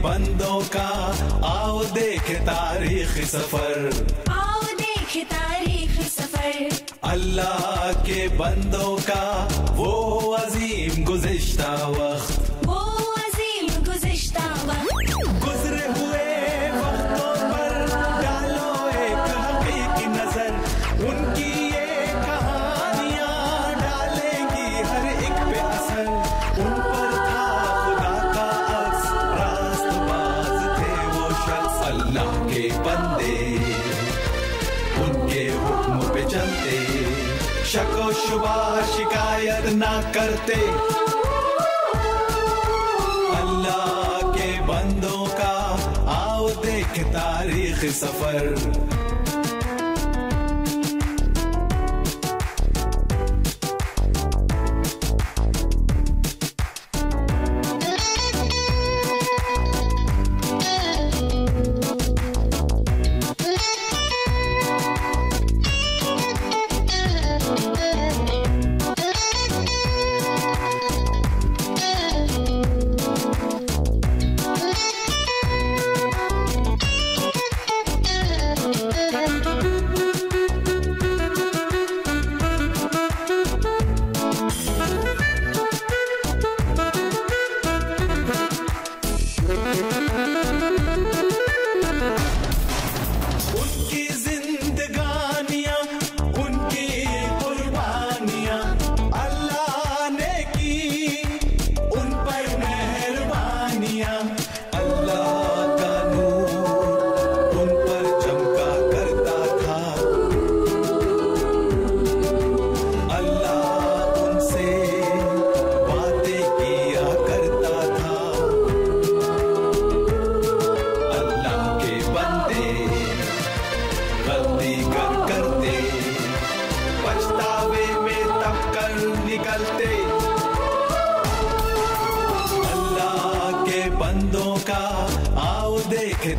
बंदों का आओ देखे तारीखी सफर, आओ देखे तारीखी सफर। अल्लाह के बंदों का वो अजीम गुज़िश्ता वक्त, वो अजीम गुज़िश्ता वक्त। गुजरे हुए वक्तों पर डालो एक हकीकी नजर, उनकी ये कहानियां डालेंगी हर एक पे असर। उन पर था खुदा का अक्स, रास्तबाज थे वो शख्स। अल्लाह के बंदे उनके हुक्म पे चलते, शको शुबा शिकायत ना करते। अल्लाह के बंदों का आओ देख तारीख सफर।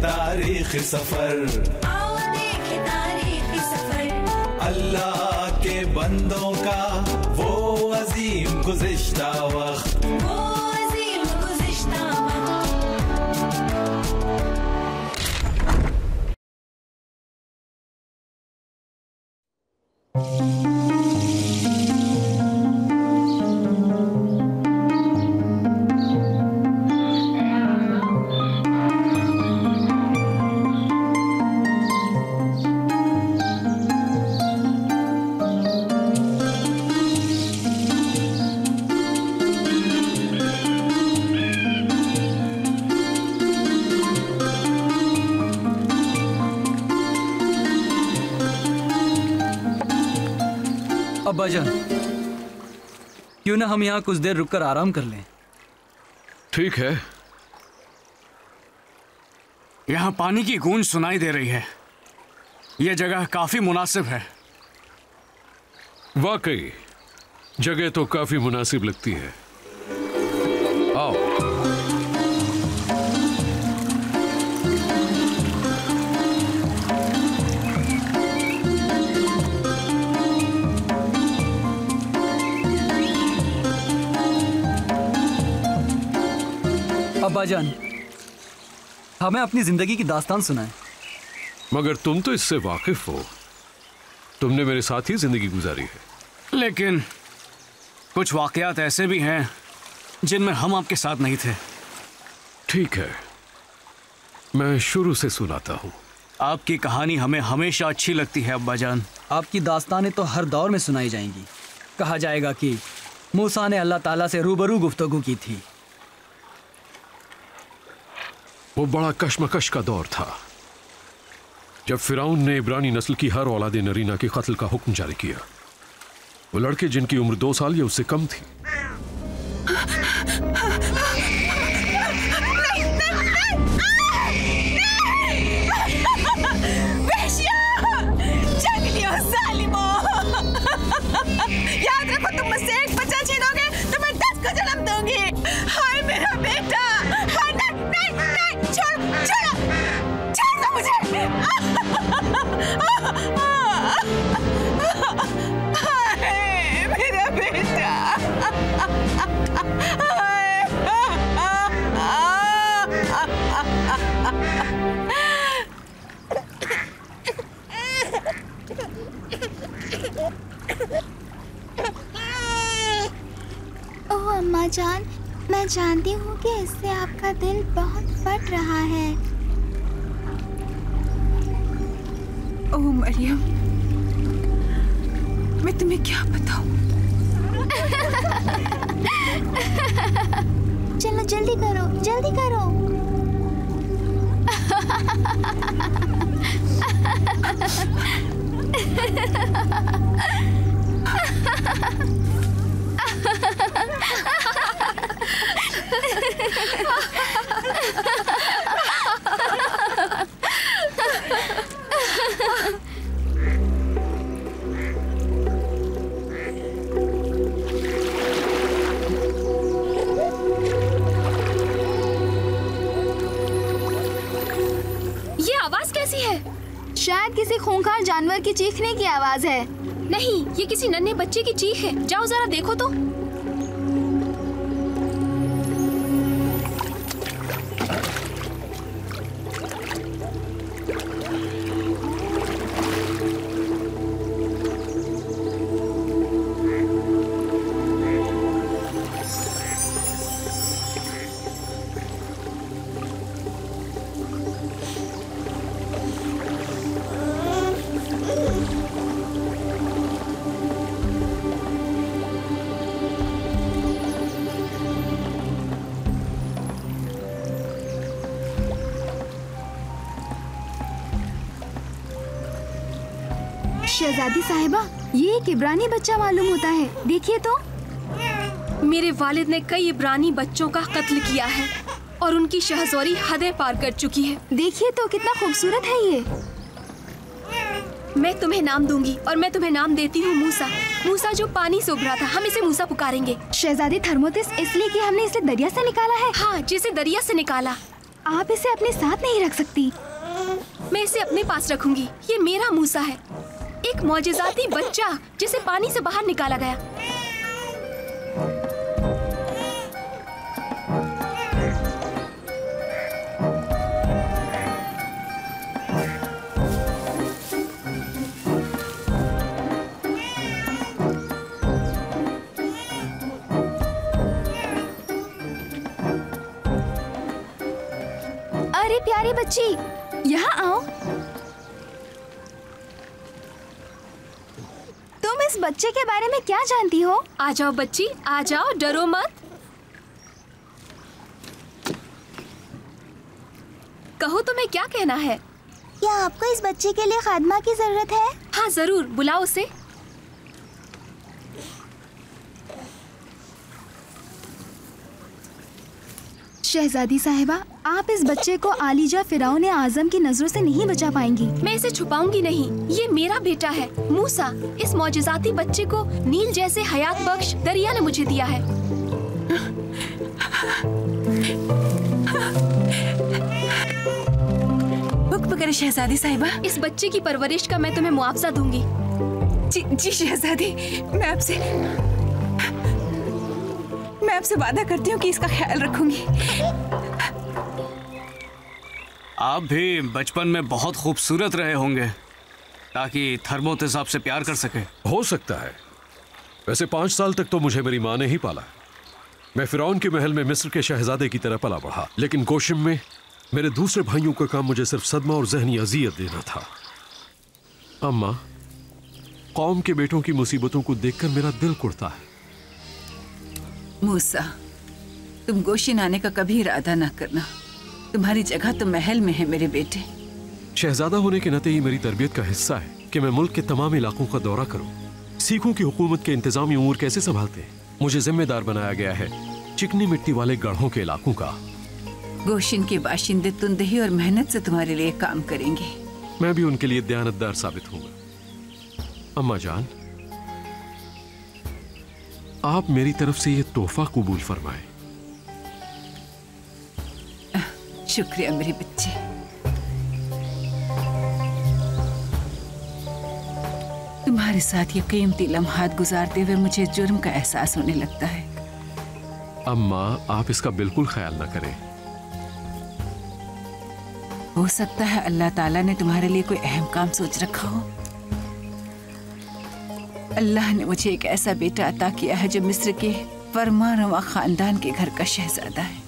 तारीख सफर, आओ देखे तारीखी सफर। अल्लाह के बंदों का वो अजीम गुज़िश्ता वक्त, वो अजीम गुज़िश्ता अब्बाजान, क्यों ना हम यहाँ कुछ देर रुककर आराम कर लें? ठीक है। यहाँ पानी की गूंज सुनाई दे रही है। यह जगह काफी मुनासिब है। वाकई जगह तो काफी मुनासिब लगती है। आओ। अब्बाजान, हमें अपनी जिंदगी की दास्तान सुनाएं। मगर तुम तो इससे वाकिफ हो, तुमने मेरे साथ ही जिंदगी गुजारी है। लेकिन कुछ वाकयात ऐसे भी हैं जिनमें हम आपके साथ नहीं थे। ठीक है, मैं शुरू से सुनाता हूँ। आपकी कहानी हमें हमेशा अच्छी लगती है अब्बाजान। आपकी दास्तानें तो हर दौर में सुनाई जाएंगी। कहा जाएगा कि मूसा ने अल्लाह ताला से रूबरू गुफ्तगू की थी। वो बड़ा कश्मकश का दौर था जब फिरौन ने इब्रानी नस्ल की हर औलाद नरीना के कत्ल का हुक्म जारी किया। वो लड़के जिनकी उम्र 2 साल या उससे कम थी। याद रखो, तुम मुझसे एक बच्चा छीनोगे तो मैं 10 को जन्म दूंगी। हाय मेरा बेटा, हाय नहीं नहीं नहीं, छोड़ छोड़ छोड़ दो मुझे। हाय मेरा बेटा, हाय मैं जानती हूँ कि इससे आपका दिल बहुत फट रहा है। ओह मरियम, मैं तुम्हें क्या बताऊं? चलो जल्दी करो, जल्दी करो। शायद किसी खूंखार जानवर की चीखने की आवाज है। नहीं, ये किसी नन्हे बच्चे की चीख है। जाओ जरा देखो तो। शहजादी साहिबा, ये एक इब्रानी बच्चा मालूम होता है। देखिए तो। मेरे वालिद ने कई इब्रानी बच्चों का कत्ल किया है और उनकी शहज़ोरी हदें पार कर चुकी है। देखिए तो कितना खूबसूरत है ये। मैं तुम्हें नाम दूंगी और मैं तुम्हें नाम देती हूँ मूसा। मूसा जो पानी से उभरा था, हम इसे मूसा पुकारेंगे। शहजादी थर्मोतिस इसलिए कि हमने इसे दरिया से निकाला है। हाँ, जिसे दरिया से निकाला। आप इसे अपने साथ नहीं रख सकती। मैं इसे अपने पास रखूंगी। ये मेरा मूसा है, एक मौजिज़ाती बच्चा जिसे पानी से बाहर निकाला गया। अरे प्यारी बच्ची, यहाँ आओ। तुम इस बच्चे के बारे में क्या जानती हो? आ जाओ बच्ची, आ जाओ, डरो मत। कहो तुम्हें क्या कहना है? क्या आपको इस बच्चे के लिए खादमा की जरूरत है? हाँ जरूर, बुलाओ उसे। शहजादी साहिबा, आप इस बच्चे को आलिजा फिरौन आजम की नजरों से नहीं बचा पाएंगी। मैं इसे छुपाऊंगी नहीं। ये मेरा बेटा है मूसा। इस मौजिज़ाती बच्चे को नील जैसे हयात बख्श दरिया ने मुझे दिया है। हुक्म करे शहजादी साहिबा। इस बच्चे की परवरिश का मैं तुम्हें मुआवजा दूंगी। जी शहजादी, मैं आपसे वादा करती हूँ कि इसका ख्याल रखूंगी। आप भी बचपन में बहुत खूबसूरत रहे होंगे ताकि थर्मोतिस आपसे प्यार कर सके। हो सकता है। वैसे 5 साल तक तो मुझे मेरी माँ ने ही पाला। मैं फिरौन के महल में मिस्र के शहजादे की तरह पला बढ़ा, लेकिन गोशिम में मेरे दूसरे भाइयों का काम मुझे सिर्फ सदमा और जहनी अजियत देना था। अम्मा, कौम के बेटों की मुसीबतों को देखकर मेरा दिल कुढ़ता है। मूसा, तुम गोशिन आने का कभी इरादा ना करना। तुम्हारी जगह तो महल में है मेरे बेटे। शहजादा होने के नाते ही मेरी तरबियत का हिस्सा है कि मैं मुल्क के तमाम इलाकों का दौरा करूं, सीखूं कि हुकूमत के इंतजामी उमूर कैसे संभालते हैं। मुझे जिम्मेदार बनाया गया है चिकनी मिट्टी वाले गढ़ों के इलाकों का। गोशिन के बाशिंदे तुंदही और मेहनत से तुम्हारे लिए काम करेंगे। मैं भी उनके लिए दयानतदार साबित होऊंगा। अम्मा जान, आप मेरी तरफ से ये तोहफा कबूल फरमाएं। शुक्रिया मेरे बच्चे। तुम्हारे साथ ये कीमती लम्हात गुजारते हुए मुझे जुर्म का एहसास होने लगता है। अम्मा, आप इसका बिल्कुल ख्याल ना करें। हो सकता है अल्लाह ताला ने तुम्हारे लिए कोई अहम काम सोच रखा हो। अल्लाह ने मुझे एक ऐसा बेटा अता किया है जो मिस्र के परमारवा खानदान के घर का शहजादा है।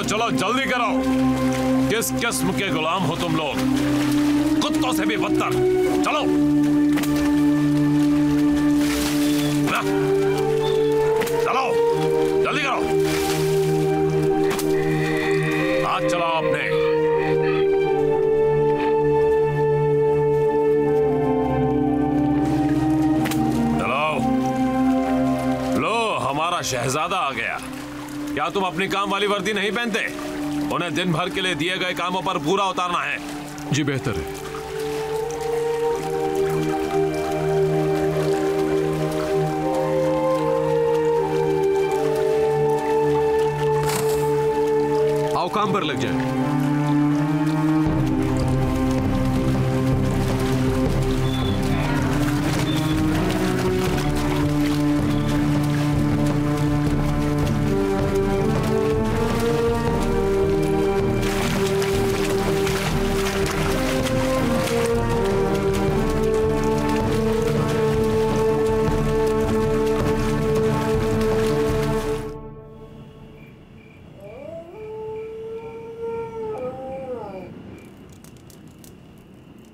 चलो जल्दी करो। किस किस्म के गुलाम हो तुम लोग? कुत्तों से भी बदतर। चलो चलो जल्दी करो। हाथ चलाओ अपने। चलो लो, हमारा शहजादा आ गया। क्या तुम अपनी काम वाली वर्दी नहीं पहनते? उन्हें दिन भर के लिए दिए गए कामों पर पूरा उतारना है। जी बेहतर है। आओ काम पर लग जाए।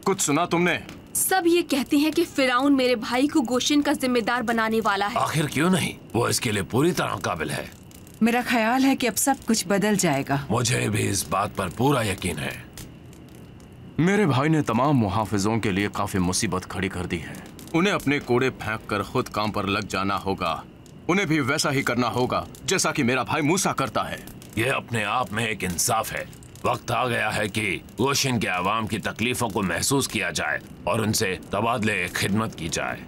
कुछ सुना तुमने? सब ये कहते हैं कि फिराउन मेरे भाई को गोशिन का जिम्मेदार बनाने वाला है। आखिर क्यों नहीं? वो इसके लिए पूरी तरह काबिल है। मेरा ख्याल है कि अब सब कुछ बदल जाएगा। मुझे भी इस बात पर पूरा यकीन है। मेरे भाई ने तमाम मुहाफिजों के लिए काफी मुसीबत खड़ी कर दी है। उन्हें अपने कोड़े फेंक कर खुद काम पर लग जाना होगा। उन्हें भी वैसा ही करना होगा जैसा कि मेरा भाई मूसा करता है। ये अपने आप में एक इंसाफ है। वक्त आ गया है कि गोशिन के आवाम की तकलीफों को महसूस किया जाए और उनसे तबादले खिदमत की जाए।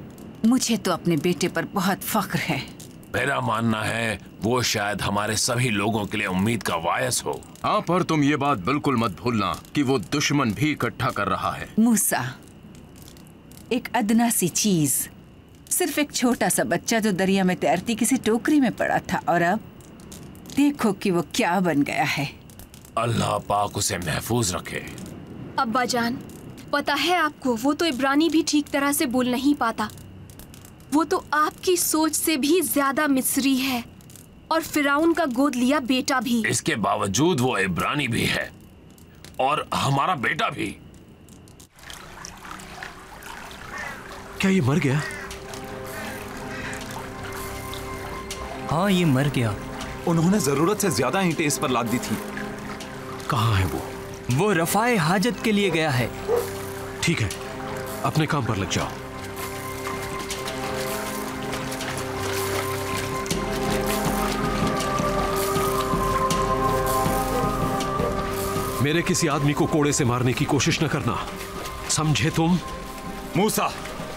मुझे तो अपने बेटे पर बहुत फख्र है। मेरा मानना है वो शायद हमारे सभी लोगों के लिए उम्मीद का वायस हो। हाँ, पर तुम ये बात बिल्कुल मत भूलना कि वो दुश्मन भी इकट्ठा कर रहा है। मूसा एक अदना सी चीज, सिर्फ एक छोटा सा बच्चा जो दरिया में तैरती किसी टोकरी में पड़ा था, और अब देखो कि वो क्या बन गया है। अल्लाह पाक उसे महफूज रखे। अब्बा जान, पता है आपको, वो तो इब्रानी भी ठीक तरह से बोल नहीं पाता। वो तो आपकी सोच से भी ज्यादा मिस्री है, और फिराउन का गोद लिया बेटा भी। इसके बावजूद वो इब्रानी भी है और हमारा बेटा भी। क्या ये मर गया? हाँ, ये मर गया। उन्होंने जरूरत से ज्यादा ईंटें इस पर लाद दी थी। कहाँ है वो? वो रफ़ाए हाजत के लिए गया है। ठीक है, अपने काम पर लग जाओ। मेरे किसी आदमी को कोड़े से मारने की कोशिश न करना, समझे तुम? मूसा,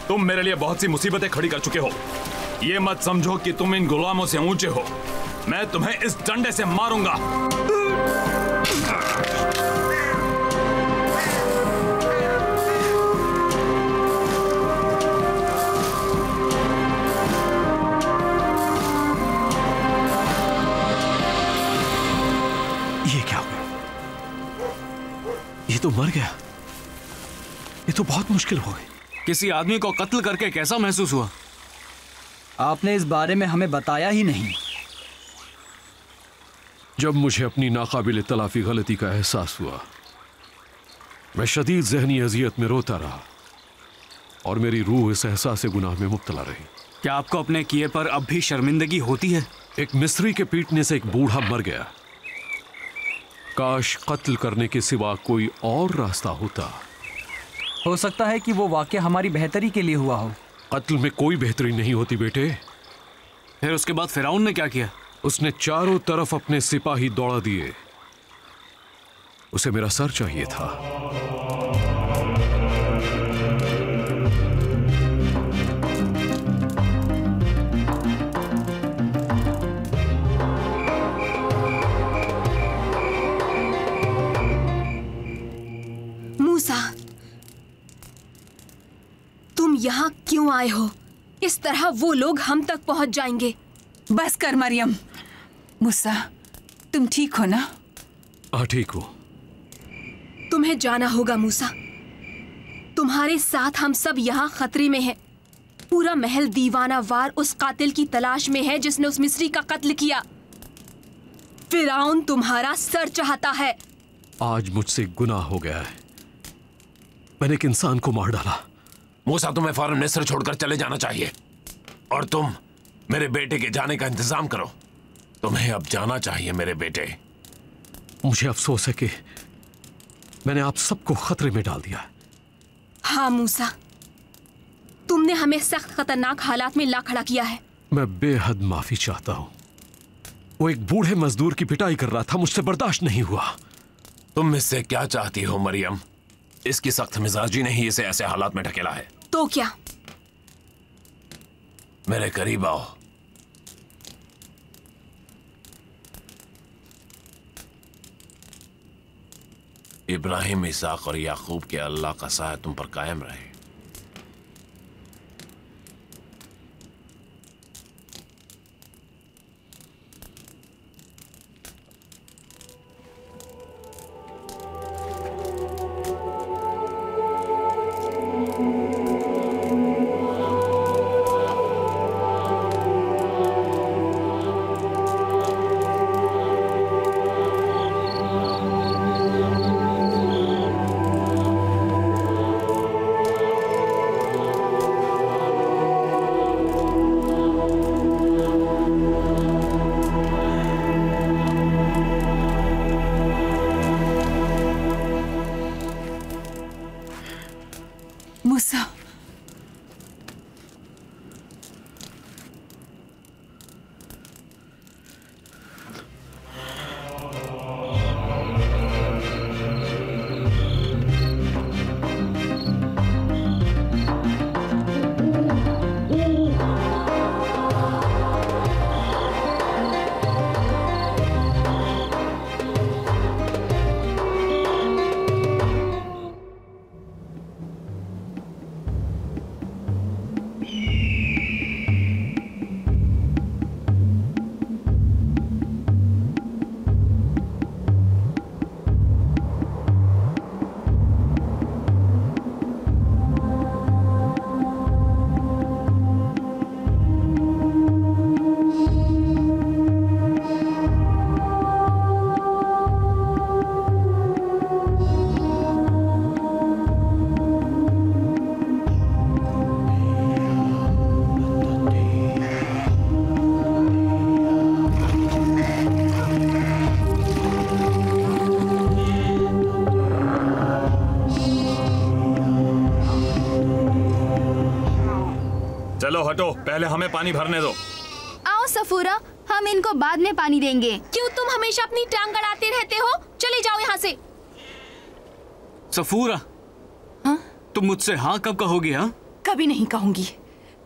तुम मेरे लिए बहुत सी मुसीबतें खड़ी कर चुके हो। ये मत समझो कि तुम इन गुलामों से ऊंचे हो। मैं तुम्हें इस डंडे से मारूंगा। ये क्या हुआ? ये तो मर गया। ये तो बहुत मुश्किल हो गई। किसी आदमी को कत्ल करके कैसा महसूस हुआ? आपने इस बारे में हमें बताया ही नहीं। जब मुझे अपनी नाकाबिल तलाफी गलती का एहसास हुआ, मैं शदीद जहनी अजियत में रोता रहा और मेरी रूह इस एहसास गुनाह में मुब्तला रही। क्या आपको अपने किए पर अब भी शर्मिंदगी होती है? एक मिस्री के पीटने से एक बूढ़ा मर गया। काश कत्ल करने के सिवा कोई और रास्ता होता। हो सकता है कि वो वाकया हमारी बेहतरी के लिए हुआ हो। कत्ल में कोई बेहतरी नहीं होती बेटे। फिर उसके बाद फिरौन ने क्या किया? उसने चारों तरफ अपने सिपाही दौड़ा दिए। उसे मेरा सर चाहिए था। आए हो, इस तरह वो लोग हम तक पहुंच जाएंगे। बस कर मरियम। मूसा, तुम ठीक हो ना? हाँ ठीक हूँ। तुम्हें जाना होगा मूसा। तुम्हारे साथ हम सब यहाँ खतरे में हैं। पूरा महल दीवाना वार उस कातिल की तलाश में है जिसने उस मिस्री का कत्ल किया। फिरौन तुम्हारा सर चाहता है। आज मुझसे गुनाह हो गया है, मैंने एक इंसान को मार डाला। मूसा, तुम्हें फौरन मिस्र छोड़कर चले जाना चाहिए और तुम मेरे बेटे के जाने का इंतजाम करो। तुम्हें अब जाना चाहिए मेरे बेटे। मुझे अफसोस है कि मैंने आप सबको खतरे में डाल दिया। हाँ मूसा, तुमने हमें सख्त खतरनाक हालात में ला खड़ा किया है। मैं बेहद माफी चाहता हूँ। वो एक बूढ़े मजदूर की पिटाई कर रहा था, मुझसे बर्दाश्त नहीं हुआ। तुम इससे क्या चाहती हो मरियम? इसकी सख्त मिजाजी ने ही इसे ऐसे हालात में ढकेला है। तो क्या? मेरे करीब आओ। इब्राहिम, इसाक और याकूब के अल्लाह का साया तुम पर कायम रहे। मूसा, चलो हटो, पहले हमें पानी भरने दो। आओ सफूरा, हम इनको बाद में पानी देंगे। क्यों तुम हमेशा अपनी टांग अड़ाते रहते हो? चले जाओ यहाँ से। सफूरा, हाँ? तुम मुझसे हाँ कब कहोगी? हाँ, कभी नहीं कहूंगी।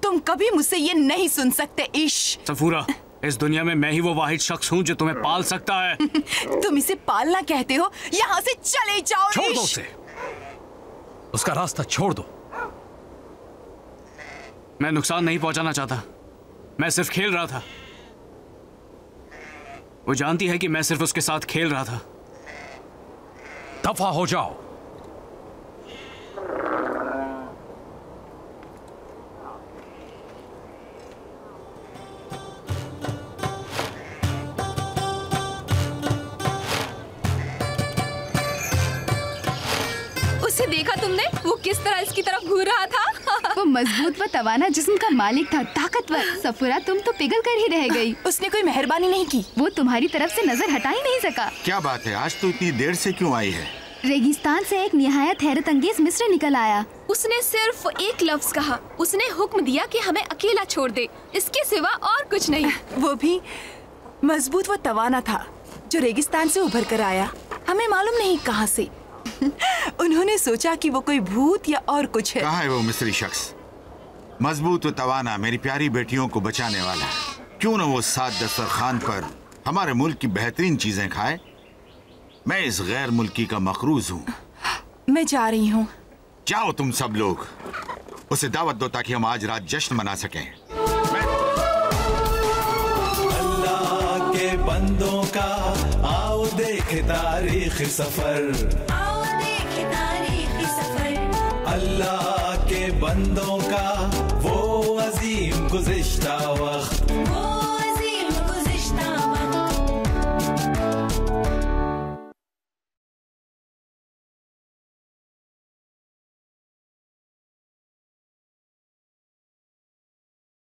तुम कभी मुझसे ये नहीं सुन सकते। इश सफूरा, इस दुनिया में मैं ही वो वाहिद शख्स हूँ जो तुम्हें पाल सकता है। तुम इसे पालना कहते हो? यहाँ से चले जाओ। छोड़ दो उसे, उसका रास्ता छोड़ दो। मैं नुकसान नहीं पहुंचाना चाहता, मैं सिर्फ खेल रहा था। वो जानती है कि मैं सिर्फ उसके साथ खेल रहा था। दफा हो जाओ। उसे देखा तुमने? वो किस तरह इसकी तरफ घूर रहा था। वो मजबूत व तवाना जिस्म का मालिक था, ताकतवर। सफूरा, तुम तो पिघल कर ही रह गई। उसने कोई मेहरबानी नहीं की। वो तुम्हारी तरफ से नजर हटा ही नहीं सका। क्या बात है, आज तो इतनी देर से क्यों आई है? रेगिस्तान से एक निहायत हैरत अंगेज मिस्र निकल आया। उसने सिर्फ एक लफ्ज कहा। उसने हुक्म दिया कि हमें अकेला छोड़ दे, इसके सिवा और कुछ नहीं। वो भी मजबूत व तवाना था, जो रेगिस्तान से उभर कर आया, हमें मालूम नहीं कहाँ से। उन्होंने सोचा कि वो कोई भूत या और कुछ है। कहाँ है वो मिस्री शख्स? मजबूत व तवाना मेरी प्यारी बेटियों को बचाने वाला है। क्यों न वो साथ दस्तरखान पर हमारे मुल्क की बेहतरीन चीजें खाए। मैं इस गैर मुल्की का मखरूज हूँ। मैं जा रही हूँ। जाओ तुम सब लोग, उसे दावत दो ताकि हम आज रात जश्न मना सकें। अल्लाह के बंदों का आओ देखे तारीखी सफर, आओ देखे तारीखी सफर। अल्लाह के बंदों का वो अजीम गुज़िश्ता वक्त,